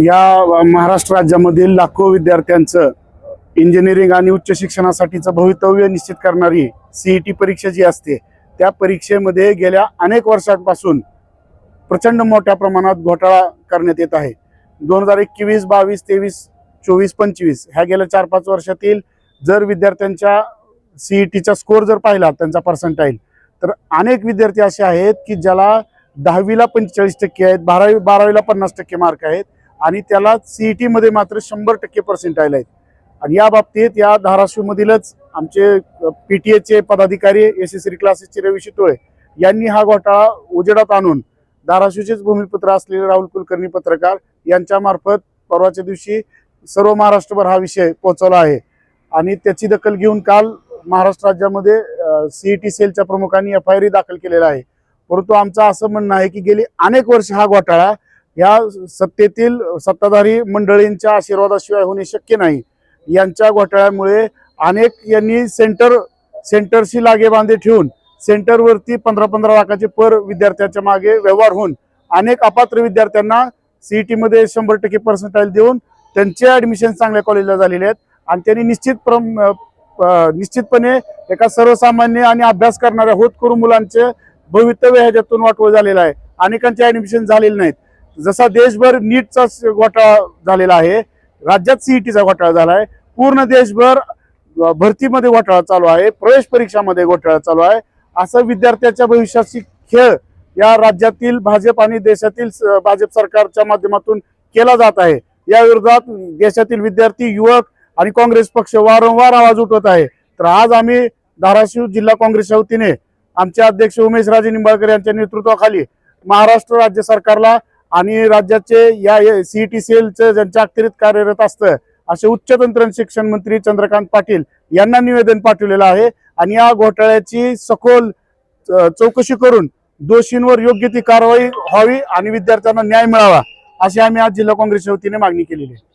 या महाराष्ट्र राज्यामधील लाखो विद्यार्थ्यांचं इंजिनिअरिंग आणि उच्च शिक्षणासाठीचं भवितव्य निश्चित करणारी सीईटी परीक्षा जी असते त्या परीक्षेमध्ये गेल्या अनेक वर्षांपासून प्रचंड मोठ्या प्रमाणात घोटाळा करण्यात येत आहे। 2021, 22, 23, 24, 25 ह्या गेल्या 4-5 वर्षातील जर विद्यार्थ्यांच्या सीईटीचा स्कोर जर पाहिला त्यांचा पर्सेंटाईल तर अनेक विद्यार्थी असे आहेत की ज्याला 10वीला 45% आहेत, 12वीला 50% मार्क आहेत आणि त्याला सीईटी मध्ये मात्र 100% पर्सेंटाईल आहेत। आणि या बाबतीत या धाराशिवमधीलच आमचे पीटीएचे पदाधिकारी यशस्वी क्लासेसचे रवी शितोळे यांनी हा घोटाळा उजेडात आणून धाराशिवचेच भूमिपुत्र असलेले राहुल कुलकर्णी पत्रकार यांच्या मार्फत परवाच्या दिवशी सर्व महाराष्ट्रभर हा विषय पोहोचवला आहे। आणि त्याची दखल घेऊन काल महाराष्ट्र राज्यामध्ये सीईटी सेलच्या प्रमुखांनी एफआयआर दाखल केलेला आहे। परंतु आमचं असं म्हणणं आहे की गेली अनेक वर्ष हा घोटाळा या सत्तेतील सत्ताधारी मंडळींच्या आशीर्वादाशिवाय होणे शक्य नाही। यांच्या घोटाळ्यामुळे अनेक यांनी सेंटरशी लागेबांधे ठेवून सेंटरवरती 15-15 लाखाचे पर विद्यार्थ्यांच्या मागे व्यवहार होऊन अनेक अपात्र विद्यार्थ्यांना सीईटी मध्ये 100% पर्सेंटाईल देऊन त्यांचे ऍडमिशन चांगल्या कॉलेजला झालेले आहेत। आणि त्यांनी निश्चितपणे एका सर्वसामान्य आणि अभ्यास करणाऱ्या होतकरू मुलांचे भवितव्य ह्याच्यातून वाटोळ झालेलं आहे। अनेकांचे ऍडमिशन झालेले नाहीत। जसा देशभर नीटचा घोटाळा झालेला आहे, राज्यात सीईटीचा घोटाळा झाला आहे, पूर्ण देशभर भरतीमध्ये घोटाळा चालू आहे, प्रवेश परीक्षामध्ये घोटाळा चालू आहे। असं विद्यार्थ्याच्या भविष्याची खेळ या राज्यातील भाजप आणि देशातील भाजप सरकारच्या माध्यमातून केला जात आहे। या विरोधात देशातील विद्यार्थी, युवक आणि काँग्रेस पक्ष वारंवार आवाज उठवत आहे। तर आज आम्ही धाराशिव जिल्हा काँग्रेसच्या वतीने आमचे अध्यक्ष उमेश राजे निंबाळकर यांच्या नेतृत्वाखाली महाराष्ट्र राज्य सरकारला आणि राज्याचे या सीईटी सेलचं ज्यांच्या अखत्यारीत कार्यरत असतं असे उच्च तंत्रज्ञान शिक्षण मंत्री चंद्रकांत पाटील यांना निवेदन पाठवलेलं आहे। आणि या घोटाळ्याची सखोल चौकशी करून दोषींवर योग्य ती कारवाई व्हावी आणि विद्यार्थ्यांना न्याय मिळावा अशी आम्ही आज जिल्हा काँग्रेसच्या वतीने मागणी केलेली आहे।